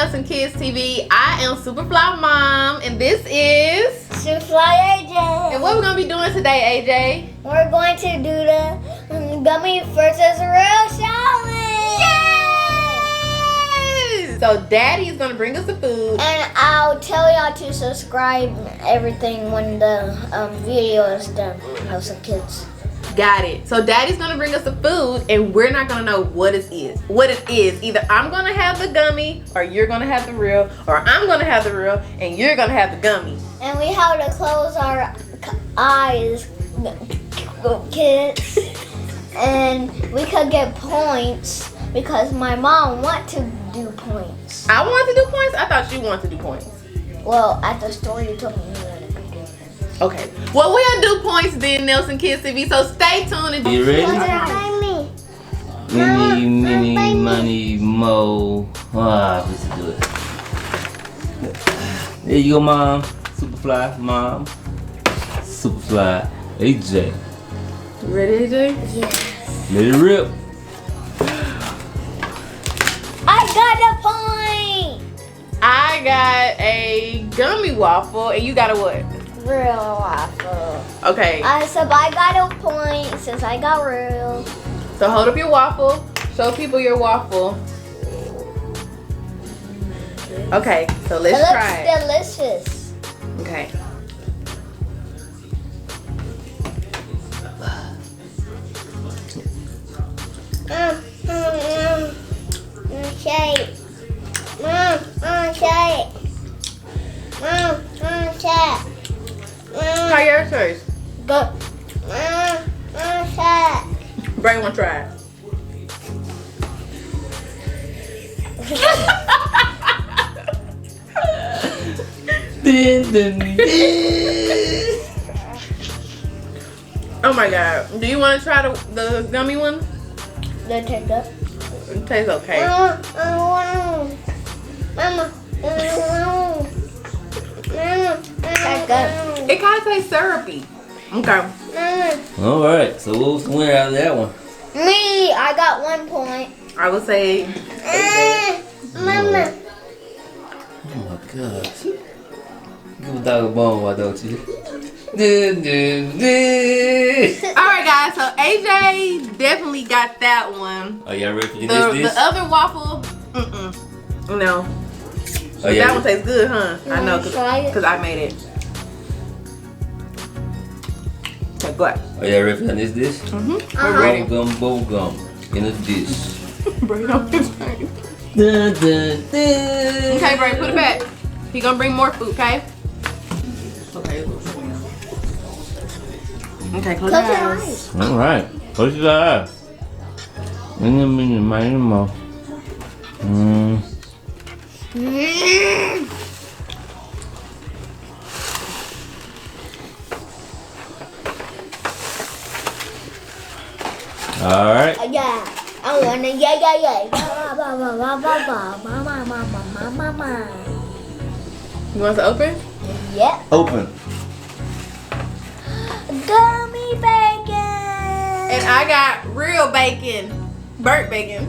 Nelson Kids TV. I am Superfly Mom, and this is Superfly AJ. And what we're gonna be doing today, AJ? We're going to do the Gummy versus Real challenge. Yes! So Daddy is gonna bring us the food, and I'll tell y'all to subscribe and everything when the video is done. Nelson Kids. Got it. So Daddy's gonna bring us the food, and we're not gonna know what it is. Either I'm gonna have the gummy, or you're gonna have the real, or I'm gonna have the real, and you're gonna have the gummy. And we have to close our eyes, kids, and we could get points because my mom wants to do points. I want to do points. I thought you wanted to do points. Well, at the store you told me you wanted to do points. Okay. Well, we'll do points then, Nelson Kids TV. So stay tuned. And You ready? Me. Mini, money, mo. Ah, let's do it. There you go, Mom. Superfly, Mom. Superfly, AJ. You ready, AJ? Yes. Let it rip. I got a point. I got a gummy waffle, and you got a what? Real waffle. Okay. So I got a point since I got real. So hold up your waffle. Show people your waffle. Okay. So let's try it. It looks delicious. Okay. Shake. Shake. How yours taste? Good. Bray want to try it. Oh my God. Do you want to try the gummy one? Let's take that. It tastes okay. It kind of tastes syrupy. Okay. All right. So what was the winner out of that one? Me, I got 1 point. I would say. Mama. Oh my gosh. Give a dog a bone, why don't you? Alright guys, so AJ definitely got that one. Are y'all ready for The other waffle, no. Oh, That one tastes good, huh? I know, try it? because I made it. Okay, go ahead. Are y'all ready for this dish? We're ready. Bubble gum in a dish. Bring it on his face. Dun, dun, dun. Okay, Bray, put it back. He gonna bring more food, okay? Okay. Okay, close your eyes. All right. Close your eyes. All right. Yeah. I wanna yeah. You want to open? Yeah. Open. Gummy bacon. And I got real bacon. Burnt bacon.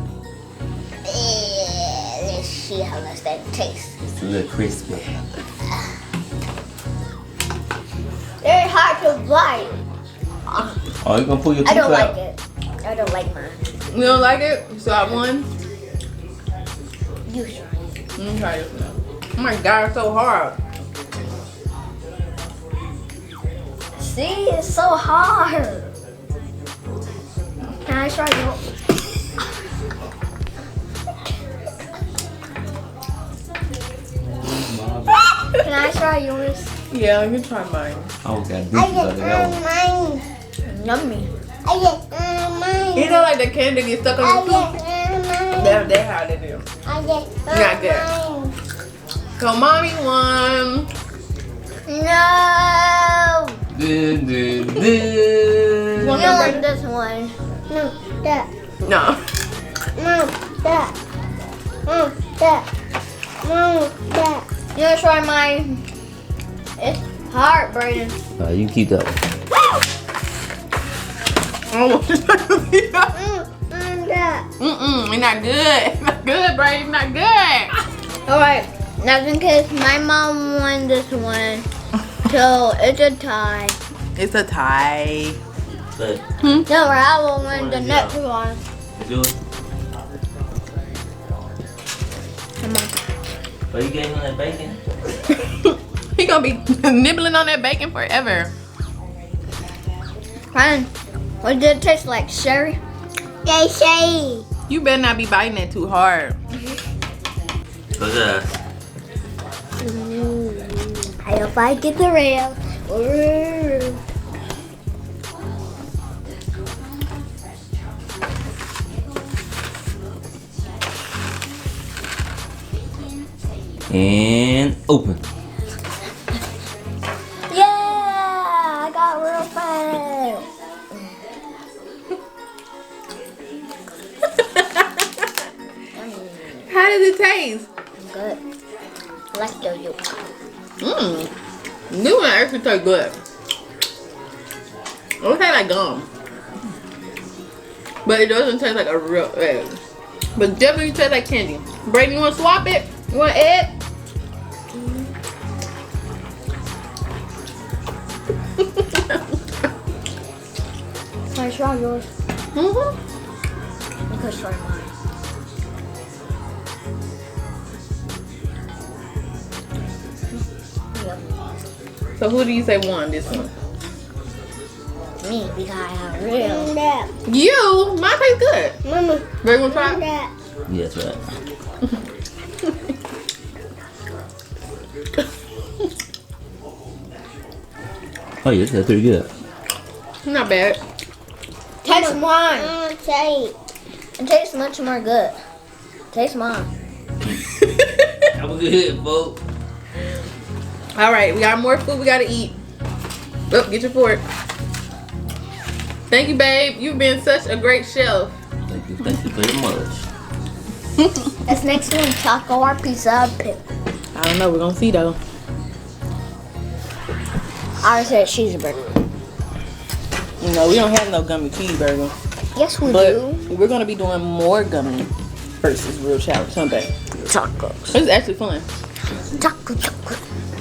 Let's see how much that tastes. It's a little crispy. Very hard to bite. Oh, you gonna pull your I teeth don't out? like it. I don't like mine. You don't like it? So I won? You try. Let me try this now. Oh my God, it's so hard. See, it's so hard. Can I try yours? Can I try yours? Yeah, you can try mine. Oh, got deuces out of that one. mine. Yummy. You know, like the candy gets stuck on your tooth? That's how they do. Not good. So mommy won. No. Dun, dun, You dun. want You some like bread? this one. No, that. No. No, that. That. That. You wanna try mine? It's hard, Brayden. You can keep that one. Oh, it's not good. That. It's not good. It's not good, Brady. It's not good. Alright, now in case my mom won this one, so it's a tie. It's a tie. But No, I will win the next one. do it. Come on. But you gave him that bacon? He gonna be nibbling on that bacon forever. Ryan, what did it taste like? Sherry? Yeah, sherry. You better not be biting that too hard. Close your eyes. I hope I get the rail. Ooh. And open. Yeah, I got real fast. How does it taste? Good. I like the yolk. Mmm. This one actually tastes good. It tastes like gum. But it doesn't taste like a real egg. But definitely tastes like candy. Brayden, you want to swap it? You want egg? Can I try yours? Mm-hmm. You can try mine. So who do you say won this one? Me, because I have real. You? Mine tastes good. Mama. Brayden, want to try it? Yes, right. Oh yeah, that's pretty good. Not bad. Taste mine. It tastes much more good. Taste mine. I'm good, folks. All right, we got more food we gotta eat. Oh, get your fork. Thank you, babe. You've been such a great chef. Thank you very much. This next one, taco or pizza pit. I don't know. We're gonna see though. I said cheeseburger. No, we don't have no gummy cheeseburger. Yes, we But do. we're gonna be doing more gummy versus real challenge someday. Tacos. It's actually fun. Taco.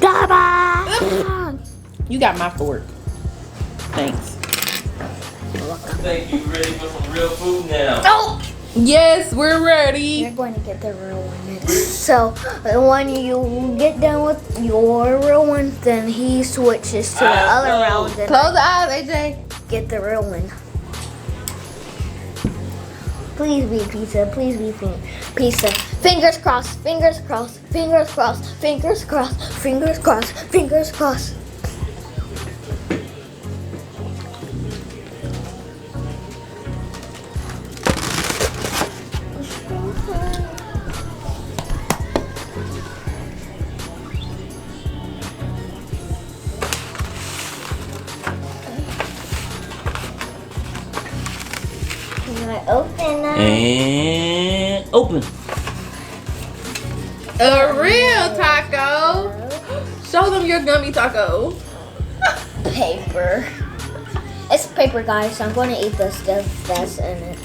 Bye-bye. You got my fork. Thanks. Think you ready for some real food now? Oh! Yes, we're You're ready. going to get the real one. So when you get done with your real one, then he switches to the other round and Close the eyes, AJ. get the real one. Please be pizza. Please be pizza. Fingers crossed. Fingers crossed. Fingers crossed. Fingers crossed. Fingers crossed. Fingers crossed. Can I open it? And open. A real taco. Show them your gummy taco. Paper. It's paper, guys, so I'm going to eat the stuff that's in it.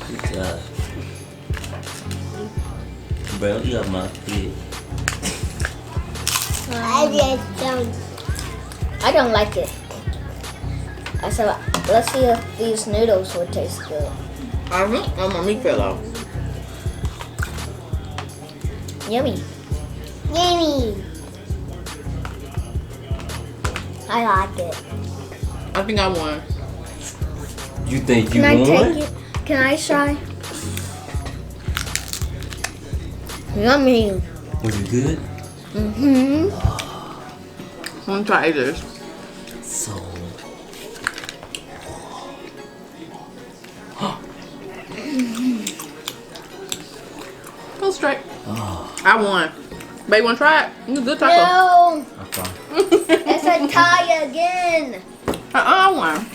Good job. Bro, you got my kid. I don't like it. So let's see if these noodles would taste good. I'm a meat pillow. Yummy. Yummy. I like it. I think I won. You think you Can I won? take it? Can I try? Yummy. Was it good? Mm-hmm. I'm gonna try this. So. Go straight. I won. Babe, wanna try it? It's a good taco. No. Okay. It's a tie again. I won.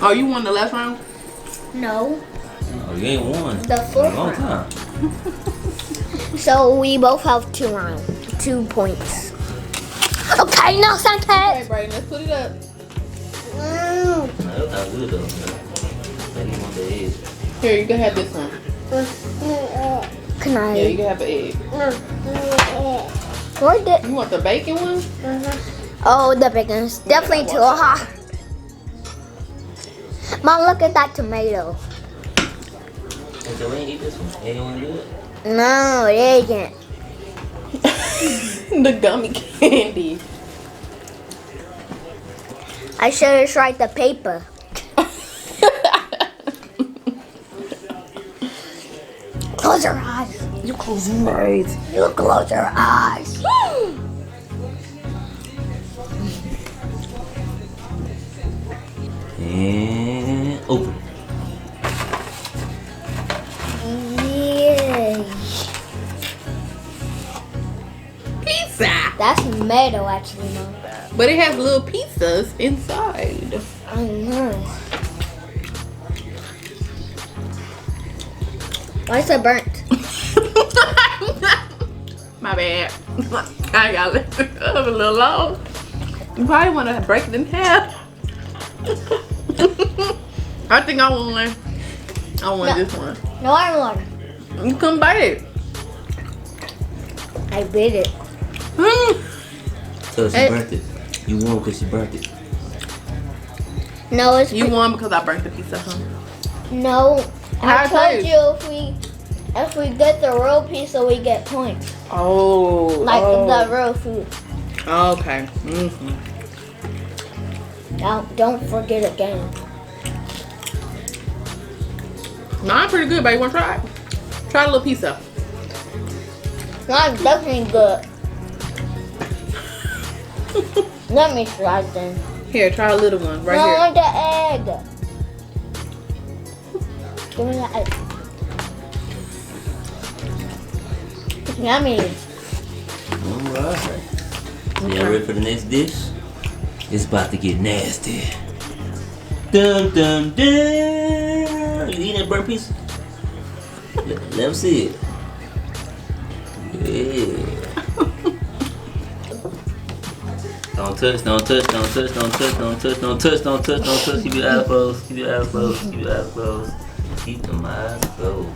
Oh, you won the last round? No. Oh, you ain't won. The In fourth a long round. time. So we both have 2 points. Okay, no Okay, sentence. Brayden, let's put it up. Nah, that was good though. That you want the edge. Here, you can have this one. Can I? Yeah, you can have an egg. Where did? You want the bacon one? Oh, the bacon's definitely too hot. Mom, look at that tomato. So we ain't eat this one. Ain't want to do it. No, it isn't. The gummy candy. I should have tried the paper. Close your eyes. You close your eyes. You close your eyes. And open. Yeah. Pizza. That's tomato, actually, Mom. But it has little pizzas inside. I know. Why is it burnt? My bad. I got it a little long. You probably want to break it in half. I think I want one. I want this one. No, I want. You couldn't bite it. I bit it. So she burnt it. You won because she burnt it. No, it's You won because I burnt the pizza, huh? no. I How told it you if we get the real pizza, we get points. Oh. Like the real food. Okay. Mm-hmm. Now, don't forget again. No, I'm pretty good, baby. You want to try it? Try a little pizza. Not definitely good. Let me try then. Here, try a little one right No, I here. want the egg. Give me the egg. Yummy. Alright. So y'all ready for the next dish? It's about to get nasty. Dum dum dum. You eating that burnt piece? Let them see it. Yeah. Don't touch, don't touch, don't touch, don't touch, don't touch, don't touch, don't touch, don't touch. Keep your eyes closed, keep your eyes closed, keep your eyes closed. Keep them eyes closed.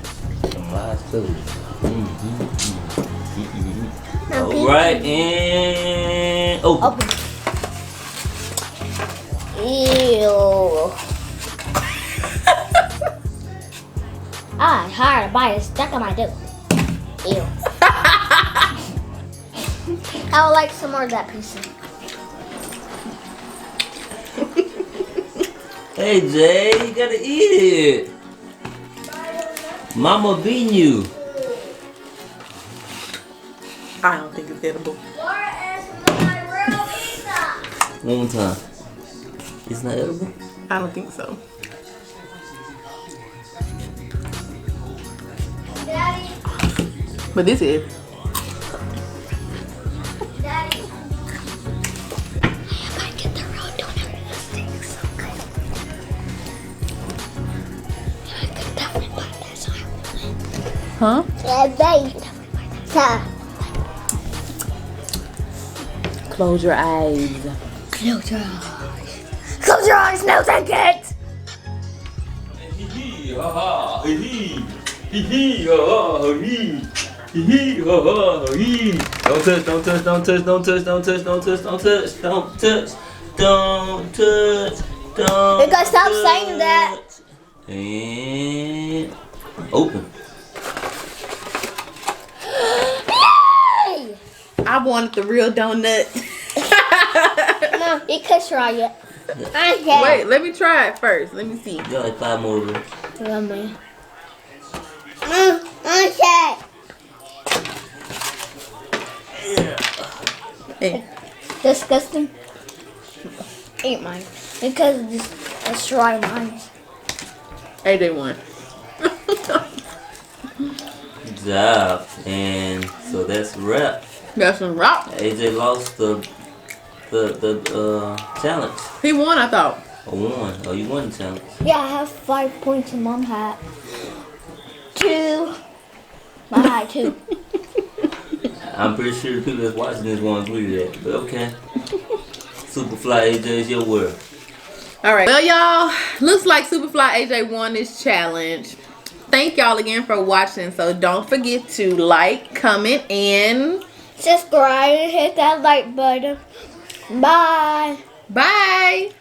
Keep them eyes closed. Alright, and open. Open. Ew. It's hard to bite. It's stuck on my tooth. Ew. I would like some more of that pizza. Hey Jay, you gotta eat it. Mama beating you. I don't think it's edible. One more time. It's not edible? I don't think so. Daddy, But this is. Daddy. I get the real donut. This tastes so good. I could definitely buy this. Huh? Yeah, baby. Close your eyes. Close your eyes. Close your eyes, no take it. Hee hee ha ha hee hee hee ha ha hee hee ha ha hee. Don't touch, don't touch, don't touch, don't touch, don't touch, don't touch, don't touch, don't touch, don't touch, don't. You gotta stop saying that. And open. Yay! I wanted the real donut. No, you can try it. Okay. Wait, let me try it first. Let me see. You got like 5 more of them. Yummy. Okay. Hey, Disgusting. Eat mine. Because let's try mine. AJ won. Good job. And so that's a wrap. Got some rock. AJ lost the challenge. He won, I thought. Or won. Oh, you won the challenge. Yeah, I have 5 points and Mom had 2. I had 2. I'm pretty sure the people that's watching this won't agree to that. But okay. Superfly AJ is your word. All right. Well, y'all, looks like Superfly AJ won this challenge. thank y'all again for watching. So don't forget to like, comment, and subscribe and hit that like button. Bye. bye.